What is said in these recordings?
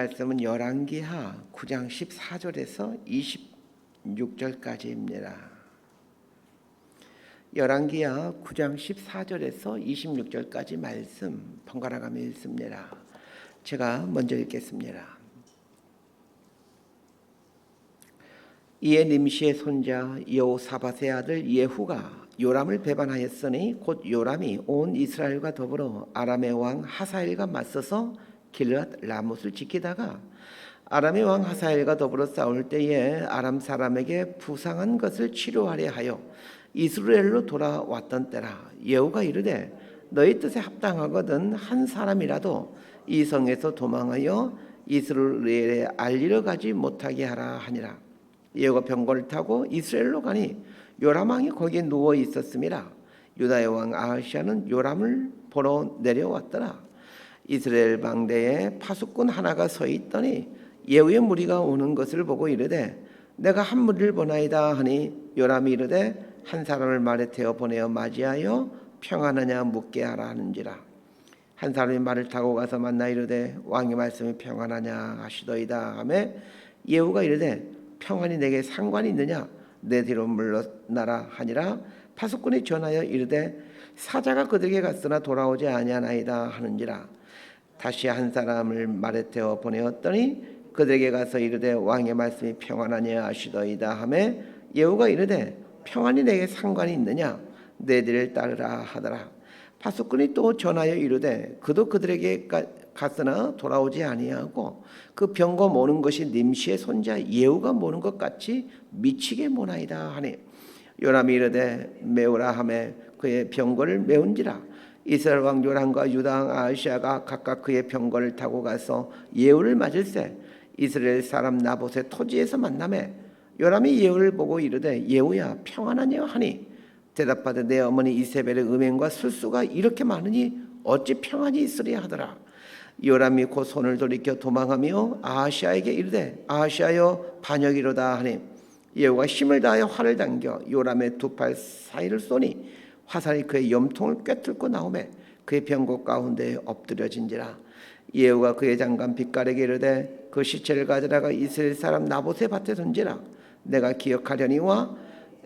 말씀은 열왕기하 9장 14절에서 26절까지입니다. 열왕기하 9장 14절에서 26절까지 말씀 번갈아 가며 읽습니다. 제가 먼저 읽겠습니다. 이에 님시의 손자 여호사밧의 아들 예후가 요람을 배반하였으니 곧 요람이 온 이스라엘과 더불어 아람의 왕 하사엘과 맞서서 길앗 라못을 지키다가 아람의 왕 하사엘과 더불어 싸울 때에 아람 사람에게 부상한 것을 치료하려 하여 이스라엘로 돌아왔던 때라. 예후가 이르되 너희 뜻에 합당하거든 한 사람이라도 이 성에서 도망하여 이스라엘에 알리러 가지 못하게 하라 하니라. 예후가 병거를 타고 이스라엘로 가니 요람 왕이 거기에 누워 있었음이라. 유다의 왕 아하시아는 요람을 보러 내려왔더라. 이스라엘 방대에 파수꾼 하나가 서 있더니 예후의 무리가 오는 것을 보고 이르되 내가 한 무리를 보나이다 하니 요람이 이르되 한 사람을 말에 태워 보내어 맞이하여 평안하냐 묻게 하라 하는지라. 한 사람이 말을 타고 가서 만나 이르되 왕의 말씀이 평안하냐 하시더이다 하매 예후가 이르되 평안이 내게 상관이 있느냐 내 뒤로 물러나라 하니라. 파수꾼이 전하여 이르되 사자가 그들에게 갔으나 돌아오지 아니하나이다 하는지라. 다시 한 사람을 말에 태워 보내었더니 그들에게 가서 이르되 왕의 말씀이 평안하냐 하시더이다 하매 예후가 이르되 평안이 내게 상관이 있느냐 내 뒤를 따르라 하더라. 파수꾼이 또 전하여 이르되 그도 그들에게 갔으나 돌아오지 아니하고 그 병거 모는 것이 님시의 손자 예후가 모는 것 같이 미치게 모나이다 하니 요람이 이르되 메우라 하매 그의 병거를 메운지라. 이스라엘 왕 요람과 유다 왕 아하시아가 각각 그의 병거를 타고 가서 예후를 맞을새 이스라엘 사람 나봇의 토지에서 만나매 요람이 예후를 보고 이르되 예후야 평안하냐 하니 대답하되 내 어머니 이세벨의 음행과 술수가 이렇게 많으니 어찌 평안이 있으리야 하더라. 요람이 곧 손을 돌이켜 도망하며 아하시아에게 이르되 아하시아여 반역이로다 하니 예후가 힘을 다하여 활을 당겨 요람의 두 팔 사이를 쏘니 화살이 그의 염통을 꿰뚫고 나오매 그의 병거 가운데에 엎드려진지라. 예후가 그의 장관 빗갈에게 이르되 그 시체를 가져다가 이스라엘 사람 나봇의 밭에 던지라. 내가 기억하려니와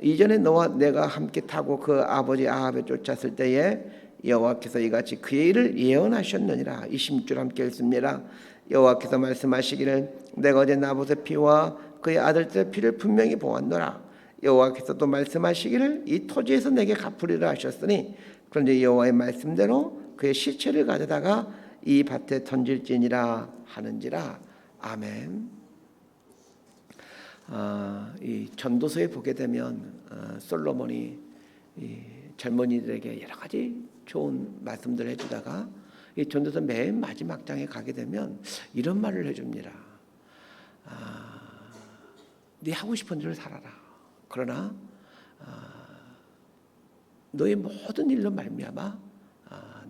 이전에 너와 내가 함께 타고 그 아버지 아합에 쫓았을 때에 여호와께서 이같이 그의 일을 예언하셨느니라. 20줄 함께 읽습니다. 여호와께서 말씀하시기를 내가 어제 나봇의 피와 그의 아들들의 피를 분명히 보았노라. 여호와께서 또 말씀하시기를 이 토지에서 내게 갚으리라 하셨으니 그런데 여호와의 말씀대로 그의 시체를 가져다가 이 밭에 던질지니라 하는지라. 아멘. 이 전도서에 보게 되면 솔로몬이 이 젊은이들에게 여러 가지 좋은 말씀들을 해주다가 이 전도서 맨 마지막 장에 가게 되면 이런 말을 해줍니다. 네 하고 싶은 일을 살아라. 그러나 너의 모든 일로 말미암아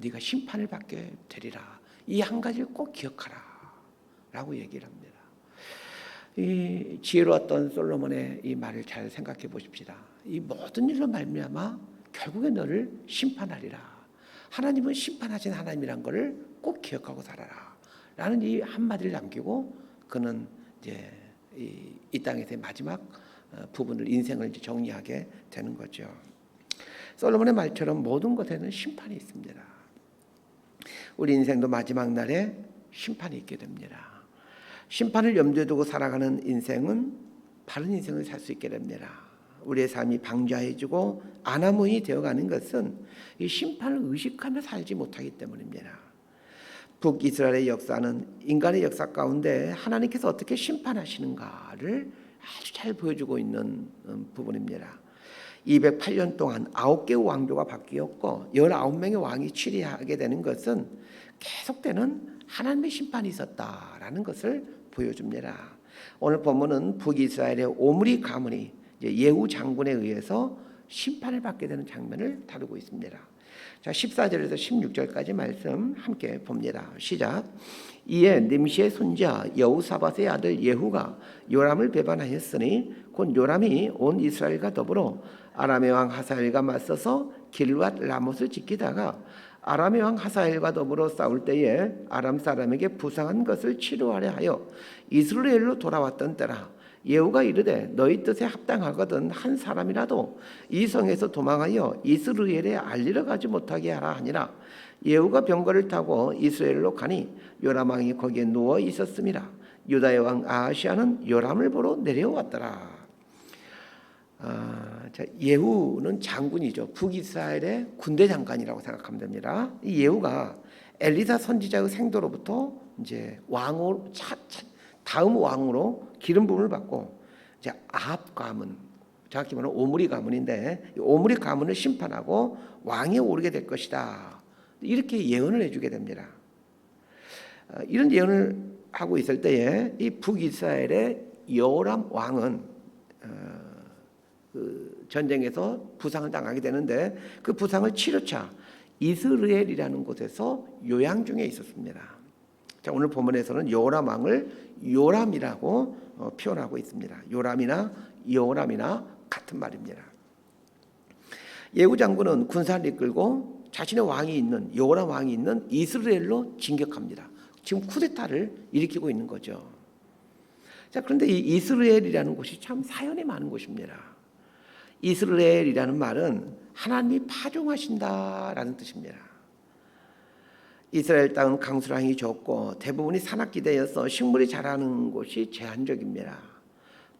네가 심판을 받게 되리라. 이 한 가지를 꼭 기억하라 라고 얘기를 합니다. 이 지혜로웠던 솔로몬의 이 말을 잘 생각해 보십시다. 이 모든 일로 말미암아 결국에 너를 심판하리라. 하나님은 심판하신 하나님이란 것을 꼭 기억하고 살아라 라는 이 한마디를 남기고 그는 이제 이 땅에서의 마지막 부분을 인생을 이제 정리하게 되는 거죠. 솔로몬의 말처럼 모든 것에는 심판이 있습니다. 우리 인생도 마지막 날에 심판이 있게 됩니다. 심판을 염두에 두고 살아가는 인생은 바른 인생을 살 수 있게 됩니다. 우리의 삶이 방자해지고 안하무인이 되어가는 것은 이 심판을 의식하며 살지 못하기 때문입니다. 북이스라엘의 역사는 인간의 역사 가운데 하나님께서 어떻게 심판하시는가를 아주 잘 보여주고 있는 부분입니다. 208년 동안 9개의 왕조가 바뀌었고 19명의 왕이 취리하게 되는 것은 계속되는 하나님의 심판이 있었다라는 것을 보여줍니다. 오늘 본문은 북이스라엘의 오므리 가문이 예후 장군에 의해서 심판을 받게 되는 장면을 다루고 있습니다. 자, 14절에서 16절까지 말씀 함께 봅니다. 시작. 이에 님시의 손자 여호사밧의 아들 예후가 요람을 배반하였으니 곧 요람이 온 이스라엘과 더불어 아람의 왕 하사엘과 맞서서 길앗 라못을 지키다가 아람의 왕 하사엘과 더불어 싸울 때에 아람 사람에게 부상한 것을 치료하려 하여 이스라엘로 돌아왔던 때라. 예후가 이르되 너희 뜻에 합당하거든 한 사람이라도 이 성에서 도망하여 이스라엘에 알리러 가지 못하게 하라 하니라. 예후가 병거를 타고 이스라엘로 가니 요람 왕이 거기에 누워 있었음이라. 유다의 왕 아하시아는 요람을 보러 내려왔더라. 예후는 장군이죠. 북이스라엘의 군대 장관이라고 생각하면 됩니다. 이 예후가 엘리사 선지자의 생도로부터 이제 왕으로 다음 왕으로 기름 부음을 받고 이제 아합 가문, 정확히 말하면 오므리 가문인데 이 오므리 가문을 심판하고 왕에 오르게 될 것이다. 이렇게 예언을 해주게 됩니다. 이런 예언을 하고 있을 때에 이 북이스라엘의 여호람 왕은 그 전쟁에서 부상을 당하게 되는데 그 부상을 치료차 이스라엘이라는 곳에서 요양 중에 있었습니다. 자, 오늘 본문에서는 여호람 왕을 요람이라고 표현하고 있습니다. 요람이나 여호람이나 같은 말입니다. 예후 장군은 군사를 이끌고 자신의 왕이 있는 여호람 왕이 있는 이스라엘로 진격합니다. 지금 쿠데타를 일으키고 있는 거죠. 자, 그런데 이 이스라엘이라는 곳이 참 사연이 많은 곳입니다. 이스라엘이라는 말은 하나님이 파종하신다라는 뜻입니다. 이스라엘 땅은 강수량이 적고 대부분이 산악지대여서 식물이 자라는 곳이 제한적입니다.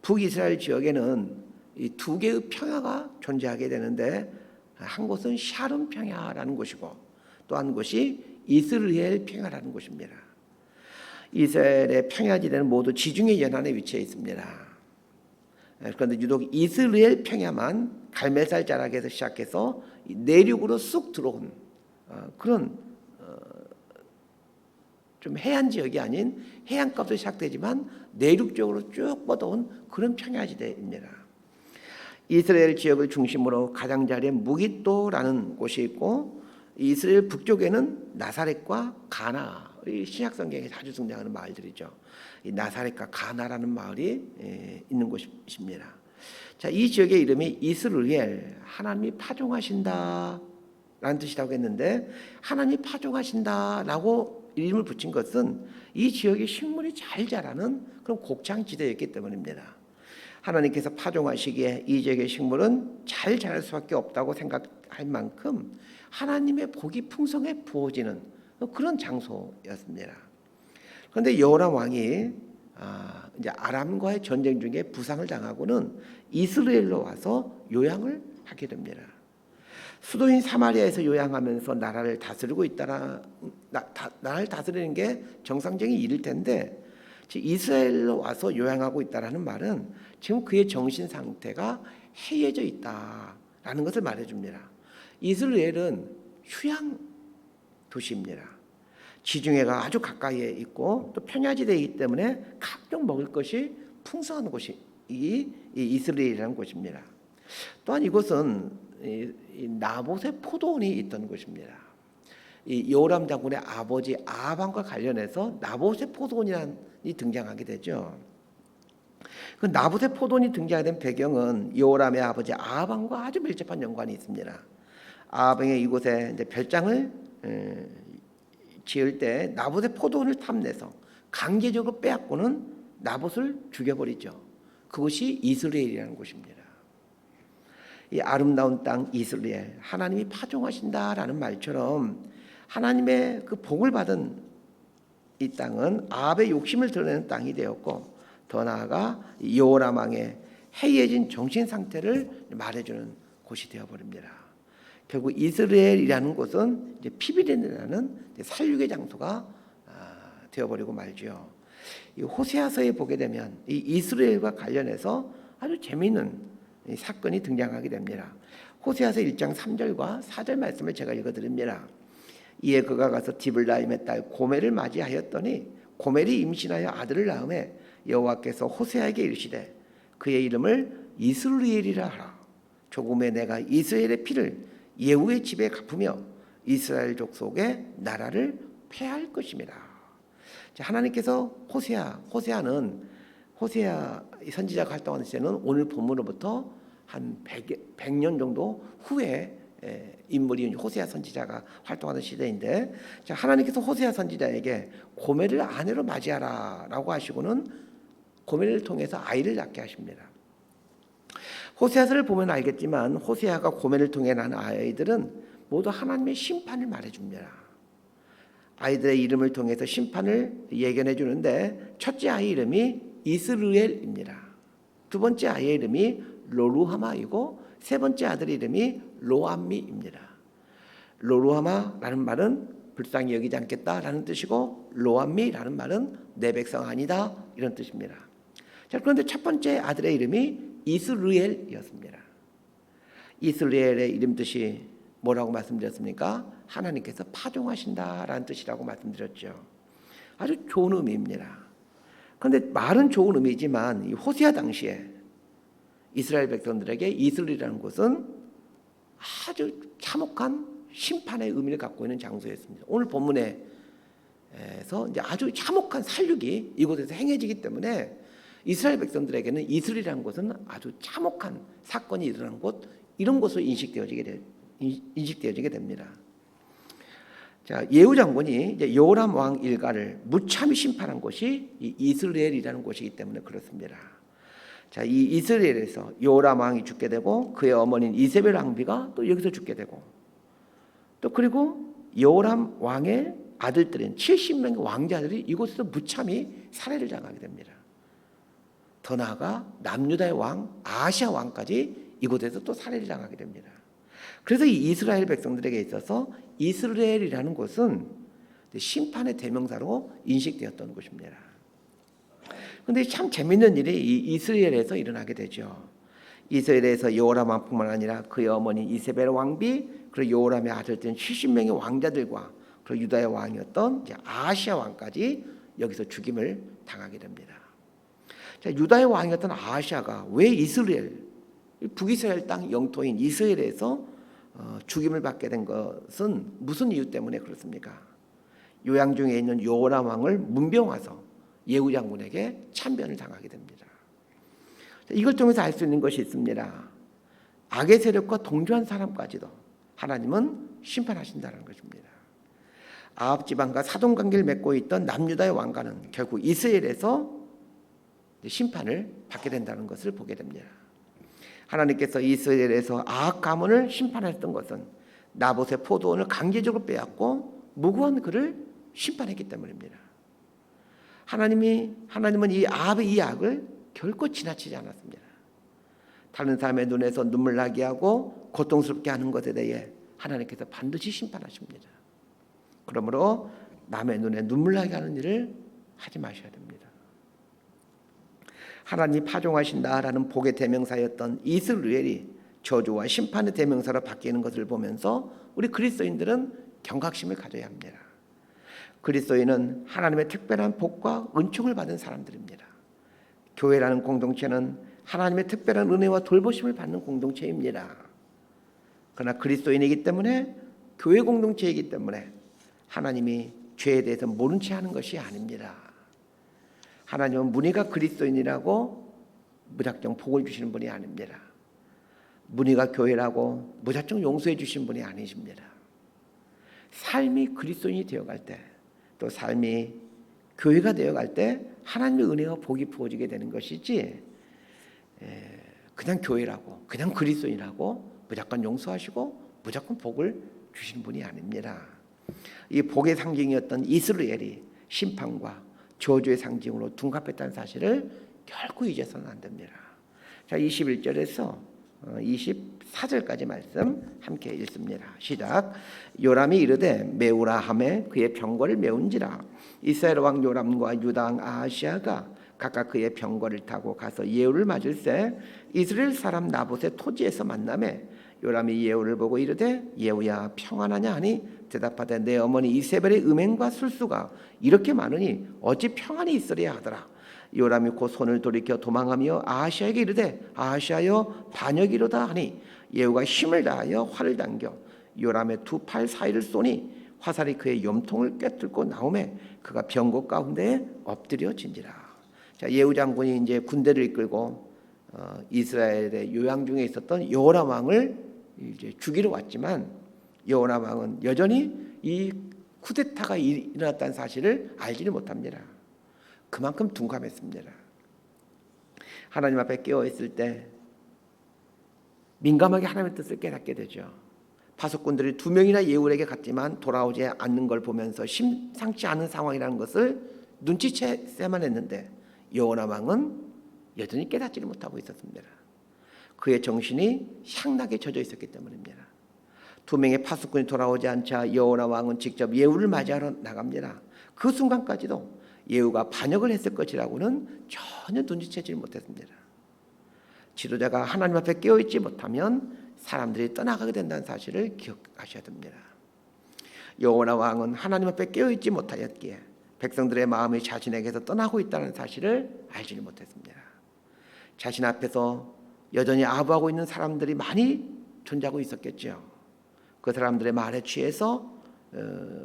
북이스라엘 지역에는 이 두 개의 평야가 존재하게 되는데 한 곳은 샤름 평야라는 곳이고 또 한 곳이 이스라엘 평야라는 곳입니다. 이스라엘의 평야지대는 모두 지중해 연안에 위치해 있습니다. 그런데 유독 이스라엘 평야만 갈멜살 자락에서 시작해서 내륙으로 쑥 들어온 그런 좀 해안 지역이 아닌 해안가부터 시작되지만 내륙 쪽으로 쭉 뻗어온 그런 평야지대입니다. 이스라엘 지역을 중심으로 가장자리에 무깃도라는 곳이 있고 이스라엘 북쪽에는 나사렛과 가나, 신약 성경에 자주 등장하는 마을들이죠. 이 나사렛과 가나라는 마을이 있는 곳입니다. 자, 이 지역의 이름이 이스라엘, 하나님이 파종하신다라는 뜻이라고 했는데 하나님이 파종하신다라고 이름을 붙인 것은 이 지역의 식물이 잘 자라는 그런 곡창지대였기 때문입니다. 하나님께서 파종하시기에 이 지역의 식물은 잘 자랄 수밖에 없다고 생각할 만큼 하나님의 복이 풍성해 부어지는 그런 장소였습니다. 그런데 여호람 왕이 이제 아람과의 전쟁 중에 부상을 당하고는 이스라엘로 와서 요양을 하게 됩니다. 수도인 사마리아에서 요양하면서 나라를 다스리고 나라를 다스리는 게 정상적인 일일 텐데 이스라엘로 와서 요양하고 있다라는 말은 지금 그의 정신 상태가 해이해져 있다라는 것을 말해줍니다. 이스라엘은 휴양 도시입니다. 지중해가 아주 가까이에 있고 또 평야지대이기 때문에 각종 먹을 것이 풍성한 곳이 이 이스라엘이라는 곳입니다. 또한 이곳은 이 나봇의 포도원이 있던 곳입니다. 이 여호람 장군의 아버지 아합 왕과 관련해서 나봇의 포도원이 등장하게 되죠. 그 나봇의 포도원이 등장하게 된 배경은 여호람의 아버지 아합 왕과 아주 밀접한 연관이 있습니다. 아합 왕이 이곳에 이제 별장을 지을 때 나봇의 포도원을 탐내서 강제적으로 빼앗고는 나봇을 죽여버리죠. 그것이 이스라엘이라는 곳입니다. 이 아름다운 땅 이스라엘, 하나님이 파종하신다라는 말처럼 하나님의 그 복을 받은 이 땅은 아합의 욕심을 드러내는 땅이 되었고 더 나아가 여호람 왕의 해이해진 정신 상태를 말해주는 곳이 되어버립니다. 결국 이스라엘이라는 곳은 이제 피비린내나는 살육의 장소가 되어버리고 말죠. 이 호세아서에 보게 되면 이 이스라엘과 관련해서 아주 재미있는 사건이 등장하게 됩니다. 호세아서 1장 3절과 4절 말씀을 제가 읽어드립니다. 이에 그가 가서 디블라임의 딸 고멜을 맞이하였더니 고멜이 임신하여 아들을 낳음에 여호와께서 호세아에게 이르시되 그의 이름을 이스라엘이라 하라. 조금에 내가 이스라엘의 피를 예후의 집에 갚으며 이스라엘 족속의 나라를 폐할 것입니다. 하나님께서 호세아는 호세아 선지자가 활동하는 시대는 오늘 본문으로부터 한 100년 정도 후에 인물이 호세아 선지자가 활동하던 시대인데, 자, 하나님께서 호세아 선지자에게 고멜을 아내로 맞이하라라고 하시고는 고멜을 통해서 아이를 낳게 하십니다. 호세아서를 보면 알겠지만 호세아가 고멜을 통해 낳은 아이들은 모두 하나님의 심판을 말해줍니다. 아이들의 이름을 통해서 심판을 예견해 주는데, 첫째 아이 이름이 이스르엘입니다. 두 번째 아이의 이름이 로루하마이고 세 번째 아들 이름이 로암미입니다. 로루하마라는 말은 불쌍히 여기지 않겠다라는 뜻이고, 로암미라는 말은 내 백성 아니다 이런 뜻입니다. 자, 그런데 첫 번째 아들의 이름이 이스르엘이었습니다. 이스라엘의 이름 뜻이 뭐라고 말씀드렸습니까? 하나님께서 파종하신다라는 뜻이라고 말씀드렸죠. 아주 좋은 의미입니다. 그런데 말은 좋은 의미지만 이 호세아 당시에 이스라엘 백성들에게 이스라엘이라는 곳은 아주 참혹한 심판의 의미를 갖고 있는 장소였습니다. 오늘 본문에서 이제 아주 참혹한 살육이 이곳에서 행해지기 때문에 이스라엘 백성들에게는 이스라엘이라는 곳은 아주 참혹한 사건이 일어난 곳, 이런 곳으로 인식되어지게 됩니다. 자, 예후 장군이 이제 요람 왕 일가를 무참히 심판한 곳이 이 이스라엘이라는 곳이기 때문에 그렇습니다. 자, 이 이스라엘에서 요람 왕이 죽게 되고 그의 어머니인 이세벨 왕비가 또 여기서 죽게 되고, 또 그리고 요람 왕의 아들들인 70명의 왕자들이 이곳에서 무참히 살해를 당하게 됩니다. 더 나아가 남유다의 왕 아하시아 왕까지 이곳에서 또 살해를 당하게 됩니다. 그래서 이 이스라엘 백성들에게 있어서 이스라엘이라는 곳은 심판의 대명사로 인식되었던 곳입니다. 그런데 참 재밌는 일이 이 이스라엘에서 일어나게 되죠. 이스라엘에서 여호람 왕뿐만 아니라 그의 어머니 이세벨 왕비, 그리고 여호람의 아들들인 70명의 왕자들과 그리고 유다의 왕이었던 이제 아하시아 왕까지 여기서 죽임을 당하게 됩니다. 자, 유다의 왕이었던 아하시아가 왜 이스라엘, 북이스라엘 땅 영토인 이스라엘에서 죽임을 받게 된 것은 무슨 이유 때문에 그렇습니까? 요양 중에 있는 요람 왕을 문병와서 예후 장군에게 참변을 당하게 됩니다. 이걸 통해서 알 수 있는 것이 있습니다. 악의 세력과 동조한 사람까지도 하나님은 심판하신다는 것입니다. 아합 지방과 사돈 관계를 맺고 있던 남유다의 왕가는 결국 이스라엘에서 심판을 받게 된다는 것을 보게 됩니다. 하나님께서 이스라엘에서 아합 가문을 심판했던 것은 나봇의 포도원을 강제적으로 빼앗고 무고한 그를 심판했기 때문입니다. 하나님은 이 아합의 이 악을 결코 지나치지 않았습니다. 다른 사람의 눈에서 눈물 나게 하고 고통스럽게 하는 것에 대해 하나님께서 반드시 심판하십니다. 그러므로 남의 눈에 눈물 나게 하는 일을 하지 마셔야 됩니다. 하나님이 파종하신다라는 복의 대명사였던 이스라엘이 저주와 심판의 대명사로 바뀌는 것을 보면서 우리 그리스도인들은 경각심을 가져야 합니다. 그리스도인은 하나님의 특별한 복과 은총을 받은 사람들입니다. 교회라는 공동체는 하나님의 특별한 은혜와 돌보심을 받는 공동체입니다. 그러나 그리스도인이기 때문에, 교회 공동체이기 때문에 하나님이 죄에 대해서 모른 채 하는 것이 아닙니다. 하나님은 무늬가 그리스도인이라고 무작정 복을 주시는 분이 아닙니다. 무늬가 교회라고 무작정 용서해 주시는 분이 아니십니다. 삶이 그리스도인이 되어갈 때, 또 삶이 교회가 되어갈 때 하나님의 은혜와 복이 부어지게 되는 것이지, 그냥 교회라고, 그냥 그리스도인이라고 무조건 용서하시고 무조건 복을 주시는 분이 아닙니다. 이 복의 상징이었던 이스라엘이 심판과 저주의 상징으로 둔갑했다는 사실을 결코 잊어서는 안 됩니다. 자, 21절에서 24절까지 말씀 함께 읽습니다. 시작. 요람이 이르되 메우라 하매 그의 병거를 메운지라. 이스라엘 왕 요람과 유다 왕 아하시아가 각각 그의 병거를 타고 가서 예후를 맞을새 이스라엘 사람 나봇의 토지에서 만나매 요람이 예후를 보고 이르되 예후야 평안하냐 하니 대답하되 내 어머니 이세벨의 음행과 술수가 이렇게 많으니 어찌 평안이 있으랴 하더라. 요람이 곧 손을 돌이켜 도망하며 아하시아에게 이르되 아하시아여 반역이로다 하니 예후가 힘을 다하여 활을 당겨 요람의 두 팔 사이를 쏘니 화살이 그의 염통을 꿰뚫고 나오매 그가 병거 가운데에 엎드려진지라. 자, 예후 장군이 이제 군대를 이끌고 이스라엘의 요양 중에 있었던 여호람 왕을 이제 죽이러 왔지만 여호람 왕은 여전히 이 쿠데타가 일어났다는 사실을 알지를 못합니다. 그만큼 둔감했습니다. 하나님 앞에 깨어 있을 때 민감하게 하나님의 뜻을 깨닫게 되죠. 파수꾼들이 2명이나 예후에게 갔지만 돌아오지 않는 걸 보면서 심상치 않은 상황이라는 것을 눈치채야만 했는데 여호람 왕은 여전히 깨닫지를 못하고 있었습니다. 그의 정신이 향락에 젖어 있었기 때문입니다. 2명의 파수꾼이 돌아오지 않자 여호람 왕은 직접 예후를 맞이하러 나갑니다. 그 순간까지도 예후가 반역을 했을 것이라고는 전혀 눈치채지 못했습니다. 지도자가 하나님 앞에 깨어있지 못하면 사람들이 떠나가게 된다는 사실을 기억하셔야 됩니다. 여호람 왕은 하나님 앞에 깨어있지 못하였기에 백성들의 마음이 자신에게서 떠나고 있다는 사실을 알지 못했습니다. 자신 앞에서 여전히 아부하고 있는 사람들이 많이 존재하고 있었겠죠. 그 사람들의 말에 취해서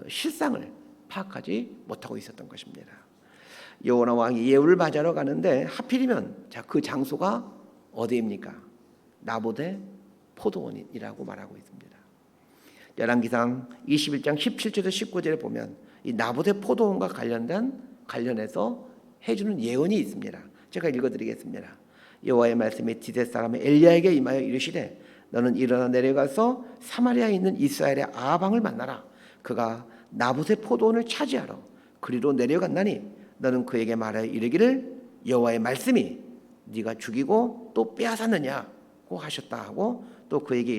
실상을 파악하지 못하고 있었던 것입니다. 여호람 왕이 예후를 맞이하러 가는데 하필이면 그 장소가 어디입니까? 나봇의 포도원이라고 말하고 있습니다. 열왕기상 21장 17절에서 19절에 보면 이 나봇의 포도원과 관련해서 해주는 예언이 있습니다. 제가 읽어드리겠습니다. 여호와의 말씀이 디벳 사람 엘리야에게 임하여 이르시되 너는 일어나 내려가서 사마리아에 있는 이스라엘의 아방을 만나라. 그가 나봇의 포도원을 차지하러 그리로 내려갔나니 너는 그에게 말하여 이르기를 여호와의 말씀이 네가 죽이고 또 빼앗았느냐고 하셨다 하고 또 그에게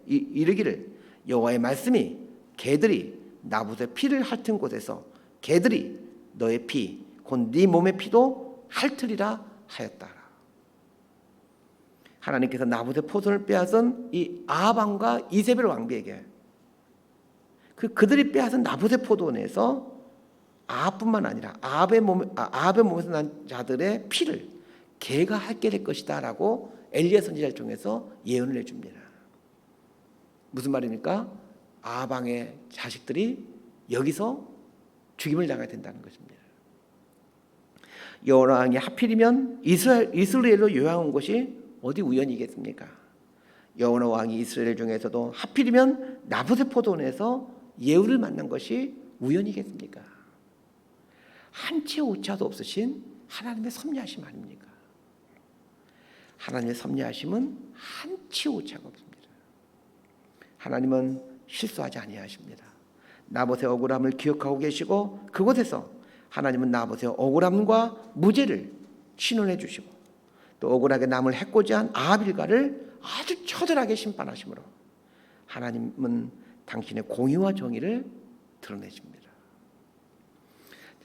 이르기를 여호와의 말씀이 개들이 나봇의 피를 핥은 곳에서 개들이 너의 피 곧 네 몸의 피도 핥으리라 하였다. 하나님께서 나봇의 포도를 빼앗은 이 아합왕과 이세벨 왕비에게 그들이 빼앗은 나봇의 포도원에서 아합뿐만 아니라 아합의 몸에서 난 자들의 피를 개가 핥게 될 것이다라고 엘리야 선지자를 통해서 예언을 해줍니다. 무슨 말입니까? 아합왕의 자식들이 여기서 죽임을 당해야 된다는 것입니다. 여호람 왕이 하필이면 이스라엘로 요양 온 것이 어디 우연이겠습니까? 여호람 왕이 이스라엘 중에서도 하필이면 나봇의 포도원에서 예후를 만난 것이 우연이겠습니까? 한치 오차도 없으신 하나님의 섭리하심 아닙니까? 하나님의 섭리하심은 한치 오차가 없습니다. 하나님은 실수하지 아니하십니다. 나봇의 억울함을 기억하고 계시고 그곳에서 하나님은 나봇의 억울함과 무죄를 신원해 주시고 또 억울하게 남을 해코지한 아합 일가를 아주 처절하게 심판하심으로 하나님은 당신의 공의와 정의를 드러내십니다.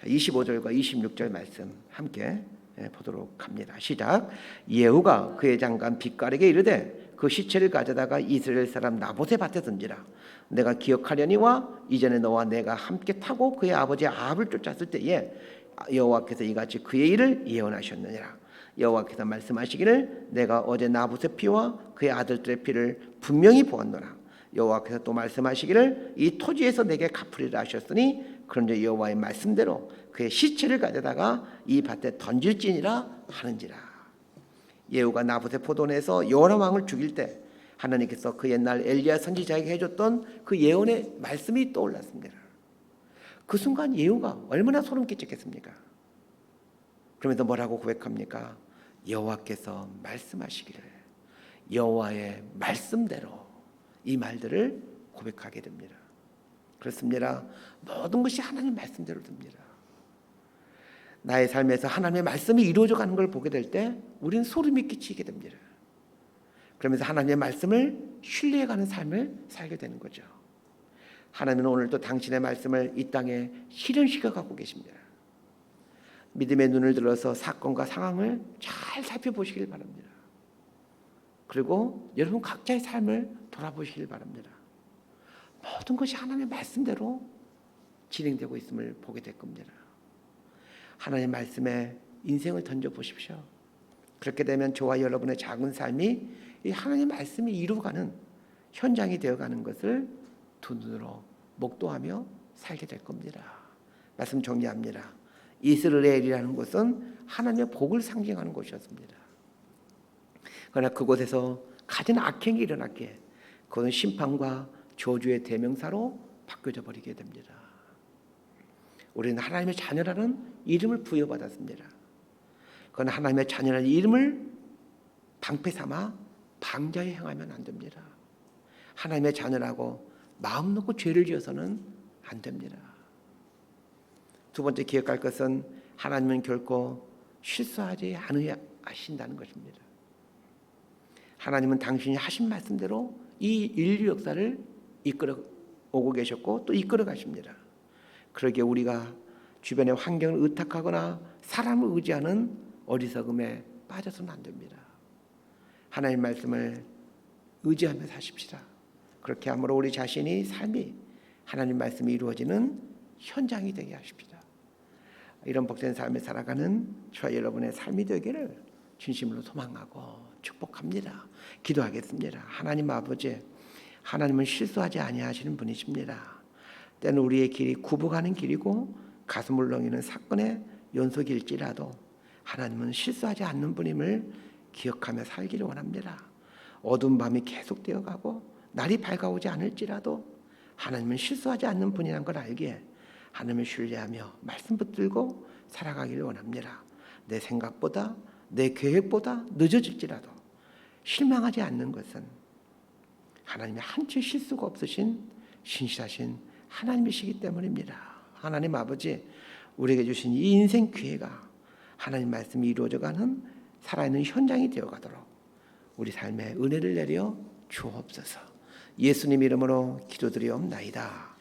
25절과 26절 말씀 함께 보도록 합니다. 시작. 예후가 그의 장관 빗갈에게 이르되 그 시체를 가져다가 이스라엘 사람 나봇의 밭에 던지라. 내가 기억하려니와 이전에 너와 내가 함께 타고 그의 아버지 아합을 쫓았을 때에 여호와께서 이같이 그의 일을 예언하셨느니라. 여호와께서 말씀하시기를 내가 어제 나봇의 피와 그의 아들들의 피를 분명히 보았노라. 여호와께서 또 말씀하시기를 이 토지에서 내게 갚으리라 하셨으니 그런즉 여호와의 말씀대로 그의 시체를 가져다가 이 밭에 던질지니라 하는지라. 예후가 나봇의 포도원에서 여호람 왕을 죽일 때 하나님께서 그 옛날 엘리야 선지자에게 해줬던 그 예언의 말씀이 떠올랐습니다. 그 순간 예후가 얼마나 소름 끼쳤겠습니까? 그러면서 뭐라고 고백합니까? 여호와께서 말씀하시기를 여호와의 말씀대로 이 말들을 고백하게 됩니다. 그렇습니다. 모든 것이 하나님 말씀대로 됩니다. 나의 삶에서 하나님의 말씀이 이루어져 가는 걸 보게 될 때 우리는 소름이 끼치게 됩니다. 그러면서 하나님의 말씀을 신뢰해가는 삶을 살게 되는 거죠. 하나님은 오늘도 당신의 말씀을 이 땅에 실현시켜 가고 계십니다. 믿음의 눈을 들어서 사건과 상황을 잘 살펴보시길 바랍니다. 그리고 여러분 각자의 삶을 돌아보시길 바랍니다. 모든 것이 하나님의 말씀대로 진행되고 있음을 보게 될 겁니다. 하나님의 말씀에 인생을 던져보십시오. 그렇게 되면 저와 여러분의 작은 삶이 이 하나님의 말씀이 이루어가는 현장이 되어가는 것을 두 눈으로 목도하며 살게 될 겁니다. 말씀 정리합니다. 이스라엘이라는 곳은 하나님의 복을 상징하는 곳이었습니다. 그러나 그곳에서 가진 악행이 일어났기에 그건 심판과 저주의 대명사로 바뀌어져 버리게 됩니다. 우리는 하나님의 자녀라는 이름을 부여받았습니다. 그건 하나님의 자녀라는 이름을 방패 삼아 방자에 행하면 안 됩니다. 하나님의 자녀라고 마음 놓고 죄를 지어서는 안 됩니다. 두 번째 기억할 것은 하나님은 결코 실수하지 않으신다는 것입니다. 하나님은 당신이 하신 말씀대로 이 인류 역사를 이끌어 오고 계셨고 또 이끌어 가십니다. 그러기에 우리가 주변의 환경을 의탁하거나 사람을 의지하는 어리석음에 빠져서는 안 됩니다. 하나님 말씀을 의지하며 사십시다. 그렇게 함으로 우리 자신이 삶이 하나님 말씀이 이루어지는 현장이 되게 하십시다. 이런 복된 삶을 살아가는 저와 여러분의 삶이 되기를 진심으로 소망하고 축복합니다. 기도하겠습니다. 하나님 아버지, 하나님은 실수하지 아니하시는 분이십니다. 때는 우리의 길이 굽어가는 길이고 가슴을 울렁이는 사건의 연속일지라도 하나님은 실수하지 않는 분임을 기억하며 살기를 원합니다. 어두운 밤이 계속되어 가고 날이 밝아오지 않을지라도 하나님은 실수하지 않는 분이라는 걸 알기에 하나님을 신뢰하며 말씀 붙들고 살아가기를 원합니다. 내 생각보다 내 계획보다 늦어질지라도 실망하지 않는 것은 하나님의 한치 실수가 없으신 신실하신 하나님이시기 때문입니다. 하나님 아버지, 우리에게 주신 이 인생 기회가 하나님 말씀이 이루어져가는 살아있는 현장이 되어가도록 우리 삶에 은혜를 내려 주옵소서. 예수님 이름으로 기도드리옵나이다.